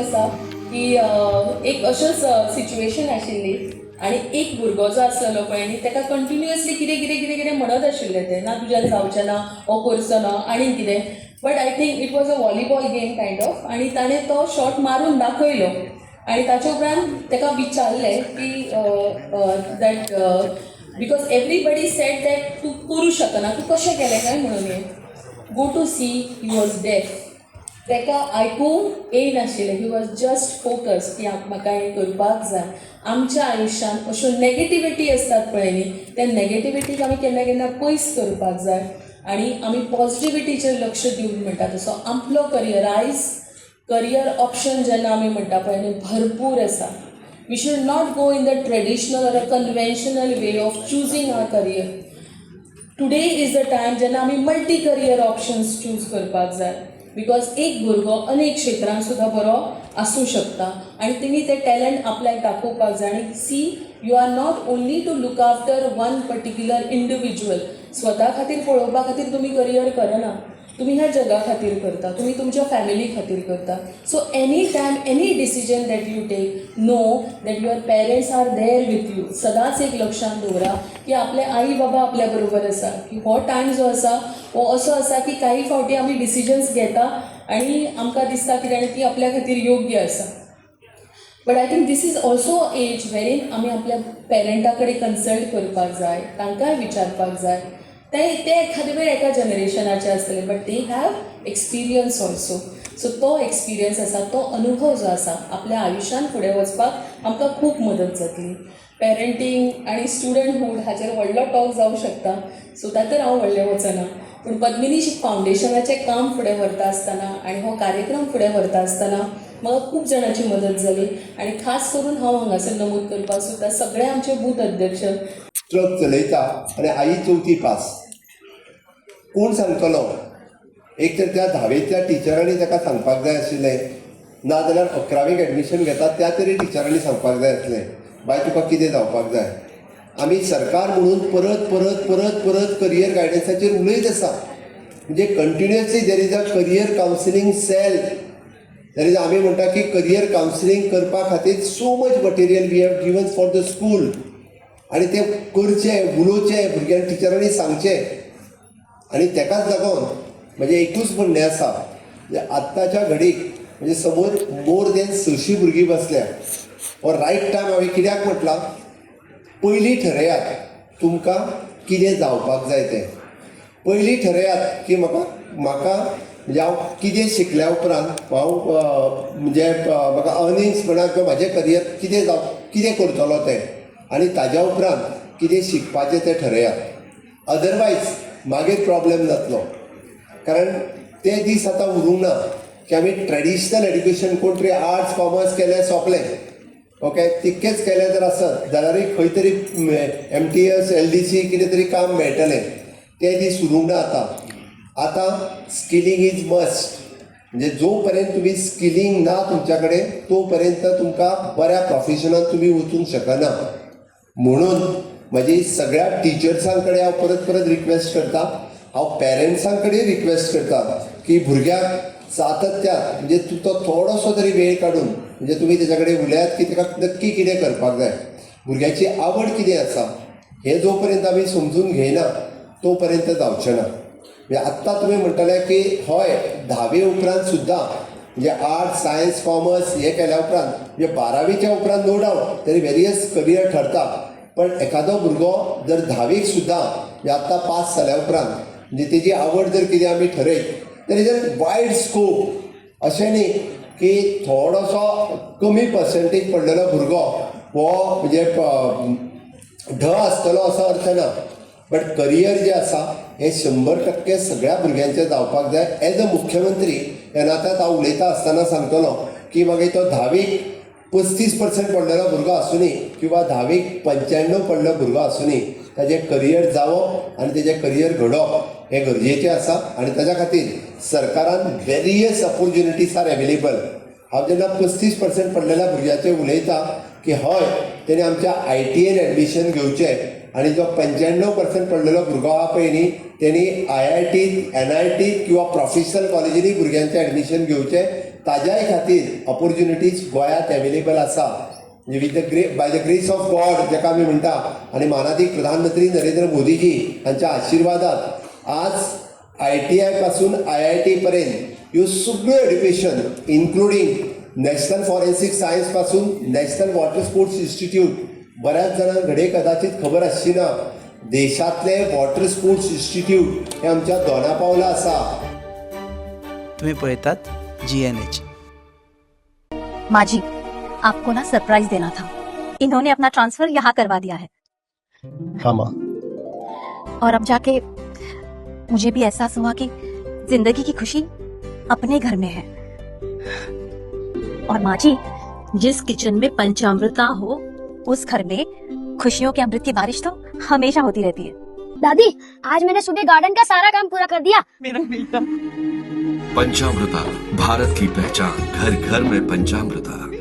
आसा की एक अशेंच सिच्युएशन आशिल्ली आनी एक भुरगो जो आसलेलो पळय न्ही ताका कंटिन्युअसली कितें कितें कितें कितें म्हणत आशिल्लें तें ना तुज्यान जावचें ना हो करचो ना आनी कितें but I think it was a volleyball game kind of आनी ताणें तो शॉट मारून दाखयलो आनी ताचे उपरांत ताका विचारलें की that because everybody said that तूं करूं शकना तूं कशें केलें काय म्हणून हें go to see he was deaf ताका आयकूंक येयनाशिल्लें ही वॉज जस्ट फोकस की म्हाका हें करपाक जाय आमच्या आयुश्यांत अश्यो नेगेटिविटी आसतात पळय न्ही त्या नेगेटिविटीक आमी केन्ना केन्ना पयस करपाक जाय आनी आमी पॉजिटिविटीचेर लक्ष दिवंक म्हणटा तसो आपलो करियर ऑप्शन जेन्ना आमी म्हणटा पळय न्ही भरपूर आसा we should not go in the traditional or a conventional way of choosing our career today is the time जेन्ना आमी मल्टी करियर ऑप्शन्स चूज करपाक जाय बिकॉज एक भुरगो अनेक क्षेत्रांत सुद्दां बरो आसूं शकता आनी तेणी तें टॅलंट आपल्याक दाखोवपाक जाय आनी see you are not only to look after one particular individual स्वता खातीर पळोवपा खातीर तुमी करियर करना तुमी ह्या जगा खातीर करता तुमी तुमच्या फॅमिली खातीर करता so any time any decision that you take know that your parents are there with you सदांच एक लक्षांत दवरा की आपले आई बाबा आपल्या बरोबर आसा की हो टायम जो आसा हो असो आसा की काही फावटी आमी डिसिजन्स घेता आनी आमकां दिसता की ती आपल्या खातीर योग्य आसा but I think this is also as वेरीन आमी आपल्या पेरंटा कडेन कन्सल्ट करपाक जाय तांकांय विचारपाक जाय ते एखादे वेळ एका जनरेशनाचे आसतले but they have experience also so तो एक्सपिरियन्स आसा तो अनुभव जो आसा आपल्या आयुश्यान फुडें वचपाक आमकां खूब मदत जातली पेरंटींग आनी स्टुडंटहूड हाचेर व्हडलो टॉक जावं शकता सो तातूंत हांव व्हडलें वचना पूण पद्मिनी फावंडेशनाचें काम फुडें व्हरता आसतना आनी हो कार्यक्रम फुडें व्हरता आसतना म्हाका खूब जाणांची मदत जाली आनी खास करून हांव हांगासर नमूद करपाक सोदता सगळे आमचे बूथ अध्यक्ष ट्रक चलयता आनी आई 4थी पास कोण सांगतलो एक तर त्या धावेच्या टिचरांनी ताका सांगपाक जाय आशिल्लें नाजाल्यार 11वीक एडमिशन घेता त्या तरी टिचरांनी सांगपाक जाय आसलें बाय तुका कितें जावपाक जाय आमी सरकार म्हणून परत परत परत परत करियर गायडन्साचेर उलयत आसा म्हणजे continuously there is a career counselling cell there is आमी म्हणटा की करियर कावन्सिलींग करपा खातीर so much material we have given for the school आनी तें करचें उलोवचें भुरग्यांक टिचरांनी सांगचें आनी तेकाच लागून म्हजें एकूच म्हणणें आसा म्हणजे आत्ताच्या घडीक म्हणजे समोर मोर देन 600 भुरगीं बसल्या हो रायट टायम हांवें कित्याक म्हटलां पयलीं ठरयात तुमकां कितें जावपाक जाय तें पयलीं ठरयात की म्हाका म्हणजे हांव कितें शिकल्या उपरांत हांव म्हणजे म्हाका अर्निंग्स म्हणा किंवा म्हाजें करियर कितें करतलो तें आनी ताज्या उपरांत कितें शिकपाचें तें ठरयात अदरवायज मागीर प्रॉब्लेम जातलो कारण ते दीस आतां उरूंक ना की आमी ट्रेडिशनल एड्युकेशन कोण तरी आर्ट्स कॉमर्स केलें सोंपलें ओके तितकेंच केलें जर आसत जाल्यार खंय तरी MTS LDC कितें तरी काम मेळटलें ते दीस उरूंक ना आतां स्किलींग इज मस्ट म्हणजे जो पर्यंत तुमी स्किलींग ना तुमच्या कडेन तो पर्यंत तुमकां बऱ्या प्रोफेशनान तुमी वचूंक शकना म्हणून म्हजी सगळ्या टिचर्सां कडेन हांव परत परत रिक्वेस्ट करता हांव पेरंट्सां कडेन रिक्वेस्ट करता की भुरग्याक सातत्यान म्हणजे तो थोडोसो तरी वेळ काडून म्हणजे तुमी तेच्या कडेन उलयात की ताका नक्की कितें करपाक जाय भुरग्याची आवड कितें आसा हें जो पर्यंत आमी समजून घेयना तो पर्यंत जावचें ना म्हणजे आत्तां तुमी म्हणटले की हय 10वी उपरांत सुद्दां म्हणजे आर्ट्स सायन्स कॉमर्स हे केल्या उपरांत म्हणजे 12वीच्या उपरांत नो डावट तरी वेरियस करियर ठरता पण एखादो भुरगो जर 10वीक सुद्दां म्हणजे आत्तां पास जाल्या उपरांत म्हणजे तेजी आवड जर कितें आमी ठरयत तर हेजर वायड स्कोप अशें न्ही की थोडोसो कमी पर्संटेज पडलेलो भुरगो हो म्हणजे आसतलो असो अर्थ ना बट करियर जें आसा हें 100% सगळ्या भुरग्यांचें जावपाक जाय एज अ मुख्यमंत्री हे नात्यात हांव उलयता आसतना सांगतलो की मागीर तो 10वीक 35% पडलेलो भुरगो आसूनी किंवा 10वीक 95 पडलेलो भुरगो आसूनी ताजें करियर जावप आनी तेजें करियर घडोवप हें गरजेचें आसा आनी ताच्या खातीर सरकारान वेरियस ऑपॉर्च्युनिटीज आर एवेलेबल हांव जेन्ना 35% पडलेल्या भुरग्याचें उलयता की हय तेणे आमच्या ITN एडमिशन घेवचें आनी जो 95% पडलेलो भुरगो आहा पळय न्ही तेणी IIT NIT किंवा प्रोफेशनल कॉलेजींनी भुरग्यांचें एडमिशन घेवचें ताज्याय खातीर ऑपॉर्च्युनिटीज गोंयांत अवेलेबल आसा म्हणजे by the grace of God जेका आमी म्हणटा आनी मानादीक प्रधानमंत्री नरेंद्र मोदीजी हांच्या आशिर्वादात आज ITI पासून IIT पर्यंत ह्यो सगळ्यो education including national forensic science पासून नॅशनल वॉटर स्पोर्ट्स इन्स्टिट्यूट बऱ्याच जाणांक घडये कदाचित खबर आसची ना देशातले वॉटर स्पोर्ट्स इन्स्टिट्यूट हे आमच्या दोनापावला आसा. तुम्ही पळयतात GNH. माजी, आपको ना सरप्राइज देना था. इन्होंने अपना ट्रांसफर यहाँ करवा दिया है हाँ माँ. और अब जाके मुझे भी एहसास हुआ कि जिंदगी की खुशी अपने घर में है. और माँ जी, जिस किचन में पंचामृता हो उस घर में खुशियों के अमृत की बारिश तो हमेशा होती रहती है. दादी, आज मैंने सुबह गार्डन का सारा काम पूरा कर दिया. पंचामृता, भारत की पहचान, घर घर में पंचामृता.